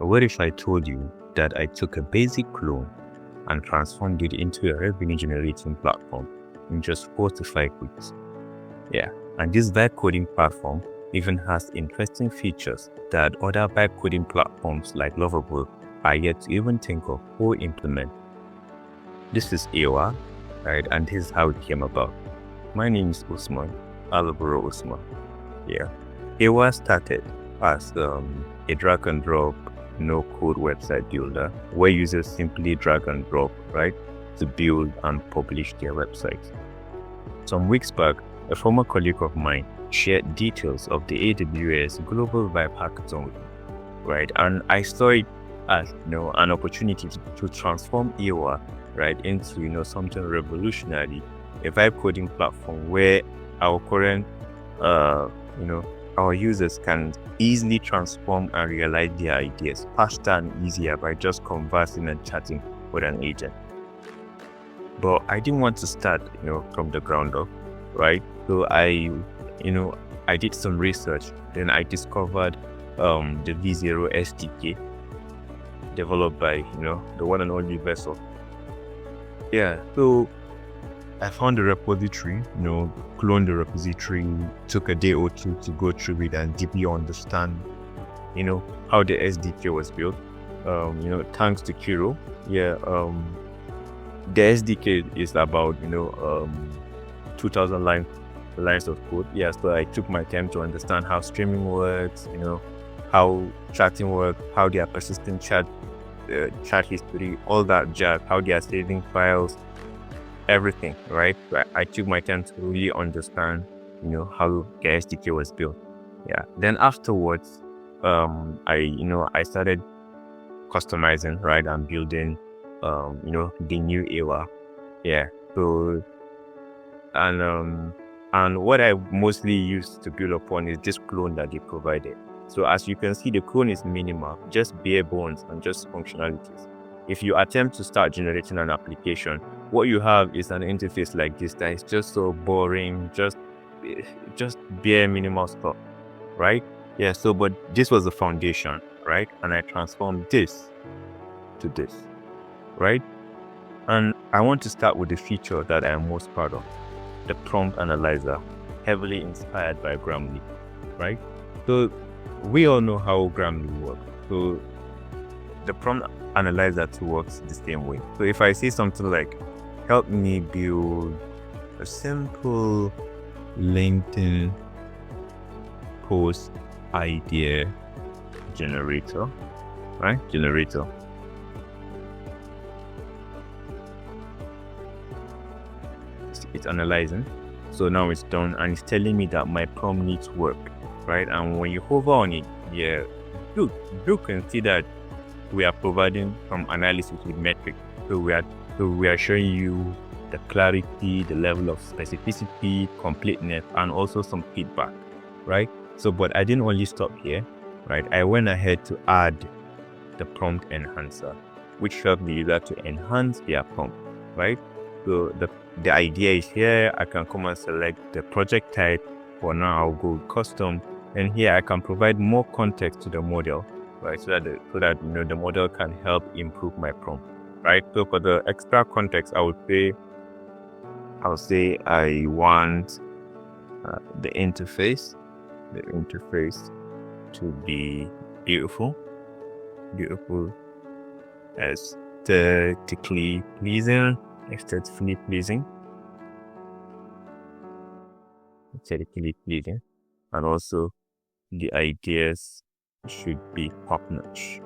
What if I told you that I took a basic clone and transformed it into a revenue generating platform in just 4 to 5 weeks? Yeah, and this vibe coding platform even has interesting features that other vibe coding platforms like Lovable are yet to even think of or implement. This is AIWA, right? And this is how it came about. My name is Usman, Alaboro Usman. Yeah, AIWA started as a drag and drop no-code website builder where users simply drag and drop, right, to build and publish their websites. Some weeks back, a former colleague of mine shared details of the AWS Global Vibe Hackathon with me, right? And I saw it as, an opportunity to transform AIWA, right, into, something revolutionary, a vibe coding platform where our current, our users can easily transform and realize their ideas faster and easier by just conversing and chatting with an agent. But I didn't want to start, from the ground up, right? So I did some research. Then I discovered the V0 SDK developed by, the one and only Vessel. Yeah, so I found the repository, cloned the repository, took a day or two to go through it and deeply understand, how the SDK was built. Thanks to Kiro. Yeah, the SDK is about, 2,000 lines of code. Yeah, so I took my time to understand how streaming works, how chatting works, how they are persistent chat history, all that jazz, how they are saving files, everything, right? I took my time to really understand, how the SDK was built. Yeah. Then afterwards, I started customizing, right, and building, the new AIWA. Yeah. So, and what I mostly used to build upon is this clone that they provided. So as you can see, the clone is minimal, just bare bones and just functionalities. If you attempt to start generating an application, what you have is an interface like this that is just so boring, just bare minimal stuff, right? Yeah, so but this was the foundation, right? And I transformed this to this, right? And I want to start with the feature that I am most proud of, the prompt analyzer, heavily inspired by Grammarly, right? So we all know how Grammarly works. So the prompt analyzer too works the same way. So if I say something like, help me build a simple LinkedIn post idea generator, right? Generator. It's analyzing. So now it's done and it's telling me that my prompt needs work, right? And when you hover on it, yeah, you can see that we are providing some analysis with metrics. So we are showing you the clarity, the level of specificity, completeness, and also some feedback, right? So, but I didn't only stop here, right? I went ahead to add the prompt enhancer, which helped the user to enhance their prompt, right? So the idea is here, I can come and select the project type. For now, I'll go with custom. And here I can provide more context to the model, right? So that the model can help improve my prompt, right? So for the extra context, I'll say I want the interface to be beautiful, aesthetically pleasing, and also the ideas should be top-notch,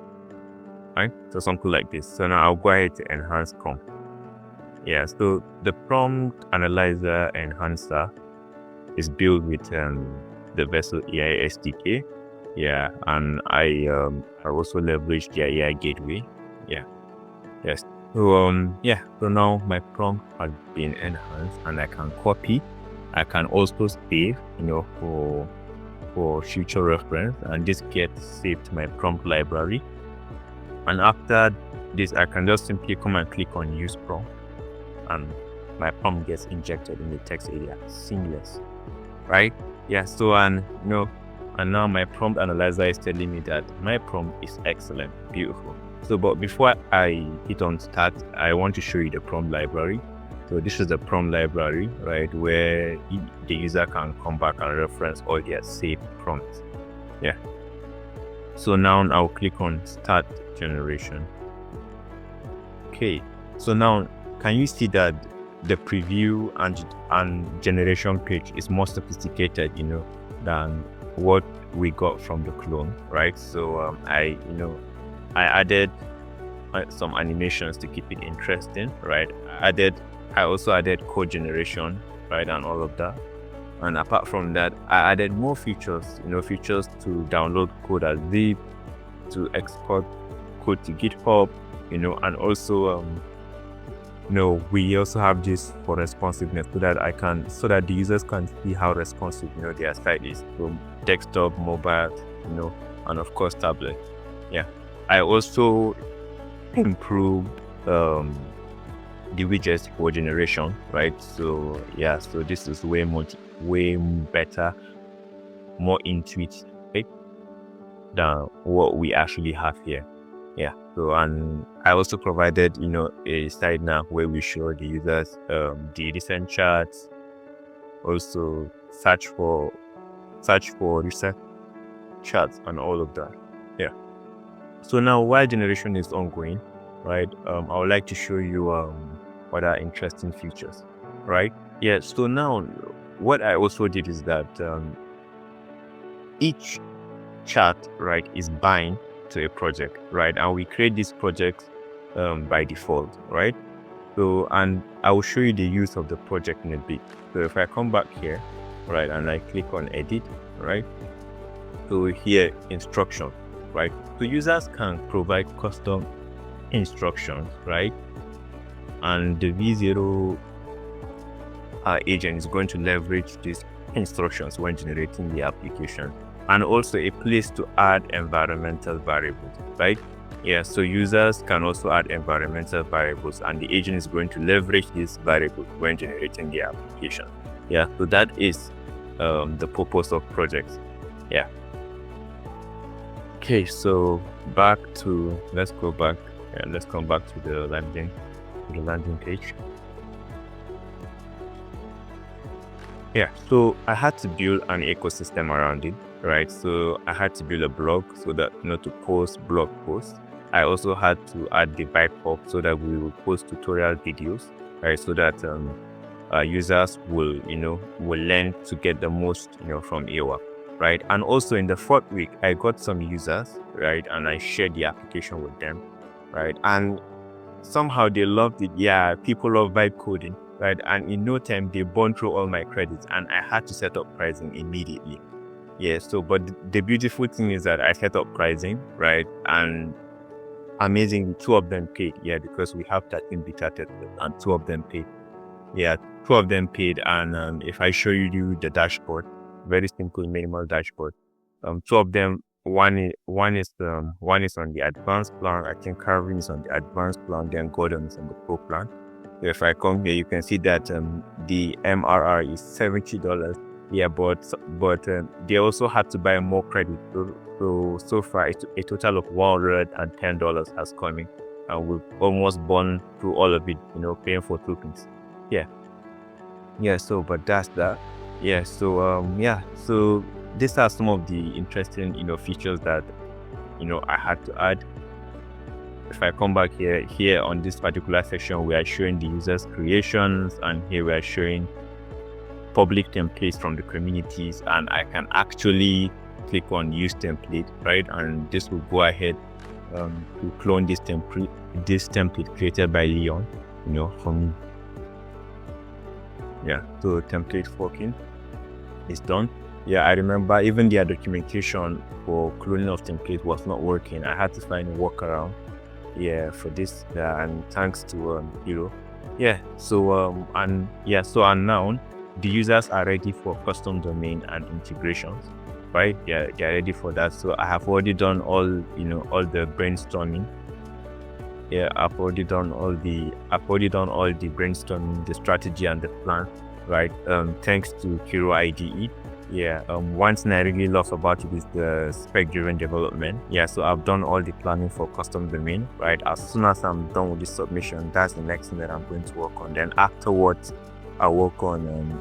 right? So something like this. So now I'll go ahead to enhance prompt. Yeah, so the prompt analyzer enhancer is built with the Vessel AI SDK. Yeah, and I also leverage the AI gateway. Yeah, yes. So so now my prompt has been enhanced, and I can copy. I can also save, for future reference, and this gets saved to my prompt library. And after this, I can just simply come and click on use prompt, and my prompt gets injected in the text area. Seamless, right? Yeah. So And now my prompt analyzer is telling me that my prompt is excellent, beautiful. So, but before I hit on start, I want to show you the prompt library. So this is the prompt library, right, where the user can come back and reference all their saved prompts. Yeah. So now I'll click on start generation. Okay. So now, can you see that the preview and generation page is more sophisticated, than what we got from the clone, right? So I added some animations to keep it interesting, right? I also added code generation, right, and all of that. And apart from that, I added more features, features to download code as zip, to export code to GitHub, and also we also have this for responsiveness so that the users can see how responsive their site is from desktop, mobile, and of course tablet. Yeah. I also improved the widgets for generation, right? So yeah, so this is way better, more intuitive, right, than what we actually have here. Yeah. So, and I also provided a site now where we show the users the recent charts, also search for recent charts and all of that. Yeah. So now, while generation is ongoing, right, I would like to show you other interesting features, right? Yeah. So now, what I also did is that each chart, right, is bind to a project, right, and we create this project by default, right? So, and I will show you the use of the project in a bit. So if I come back here, right, and I click on edit, right, so here instruction, right, so users can provide custom instructions, right, and the V0 agent is going to leverage these instructions when generating the application, and also a place to add environmental variables, right? Yeah, so users can also add environmental variables, and the agent is going to leverage these variables when generating the application. Yeah, so that is the purpose of projects. Yeah. Okay, so let's come back to the landing page. Yeah, so I had to build an ecosystem around it, right? So I had to build a blog so that to post blog posts. I also had to add the Vibe hub so that we will post tutorial videos, right? So that users will learn to get the most from AIWA, right? And also in the 4th week, I got some users, right, and I shared the application with them, right? And somehow they loved it. Yeah, people love vibe coding, right? And in no time they burned through all my credits, and I had to set up pricing immediately. Yeah, so but the beautiful thing is that I set up pricing, right? And amazingly, 2 of them paid. Yeah, because we have 13 beta testers and 2 of them paid. Yeah, 2 of them paid. And if I show you the dashboard, very simple, minimal dashboard. 2 of them, one is on the advanced plan. I think Carvin is on the advanced plan, then Gordon is on the pro plan. So if I come here, you can see that the MRR is $70. Yeah, but they also had to buy more credit. So far, a total of $110 has come in, and we've almost burned through all of it, paying for tokens. Yeah. So, but that's that. Yeah. So So these are some of the interesting, features that, I had to add. If I come back here on this particular section, we are showing the users' creations, and here we are showing public templates from the communities, and I can actually click on use template, right? And this will go ahead to clone this template created by Leon, from yeah. So template forking is done. Yeah, I remember even their documentation for cloning of template was not working. I had to find a workaround. Yeah, for this, and thanks to Kiro. Yeah. So and now the users are ready for custom domain and integrations, right? Yeah, they're ready for that. So I have already done all the brainstorming. Yeah, I've already done all the brainstorming, the strategy and the plan, right? Thanks to Kiro IDE. Yeah, one thing I really love about it is the spec-driven development. Yeah, so I've done all the planning for custom domain, right? As soon as I'm done with the submission, that's the next thing that I'm going to work on. Then afterwards, I work on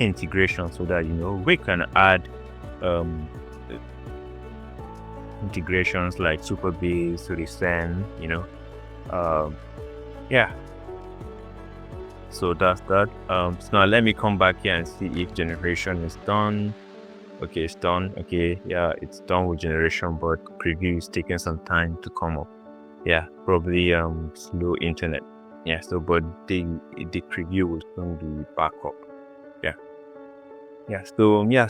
integration so that, we can add integrations like Superbase, Recent, yeah. So that's that. So now let me come back here and see if generation is done. Okay, it's done. Okay, yeah, it's done with generation, but preview is taking some time to come up. Yeah, probably slow internet. Yeah, so but the preview will soon be back up.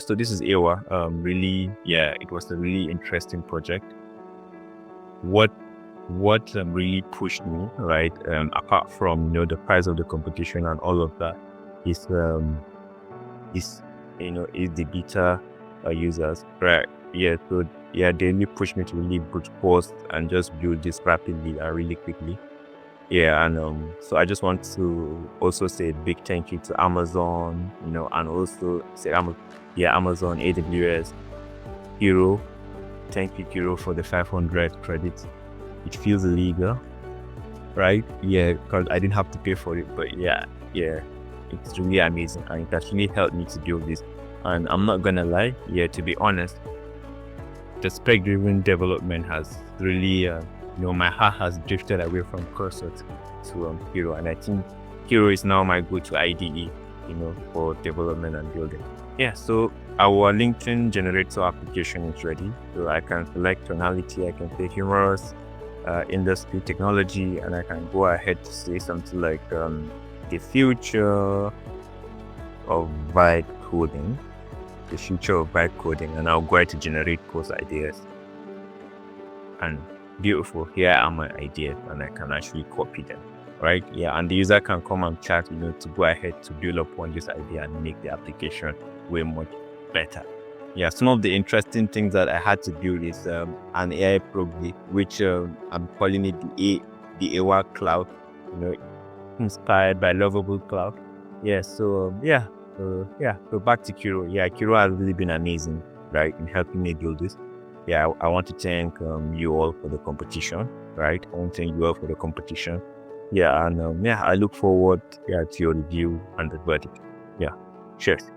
So this is AIWA. Really, it was a really interesting project. What really pushed me, right? Apart from the price of the competition and all of that, is the beta users, right? Yeah, so they really pushed me to really brute force and just build this rapidly and really quickly. Yeah, and so I just want to also say a big thank you to Amazon, and also say Amazon, AWS, Kiro. Thank you, Kiro, for the 500 credits. It feels illegal, right? Yeah, because I didn't have to pay for it, but yeah, it's really amazing, and it actually helped me to build this. And I'm not gonna lie, to be honest, the spec-driven development has really, my heart has drifted away from Cursor to Kiro, and I think Kiro is now my go-to IDE, for development and building. Yeah, so our LinkedIn generator application is ready. So I can select tonality, I can say humorous, industry, technology, and I can go ahead to say something like the future of vibe coding, and I'll go ahead to generate post ideas. And beautiful, here are my ideas, and I can actually copy them, right? Yeah, and the user can come and chat, to go ahead to build upon this idea and make the application way much better. Yeah, some of the interesting things that I had to build is an AI program, which I'm calling it the AIWA Cloud, inspired by Lovable Cloud. Yeah, so back to Kiro. Yeah, Kiro has really been amazing, right, in helping me build this. Yeah, I want to thank you all for the competition, right? I want to thank you all for the competition. Yeah, and I look forward to your review and the verdict. Yeah, cheers.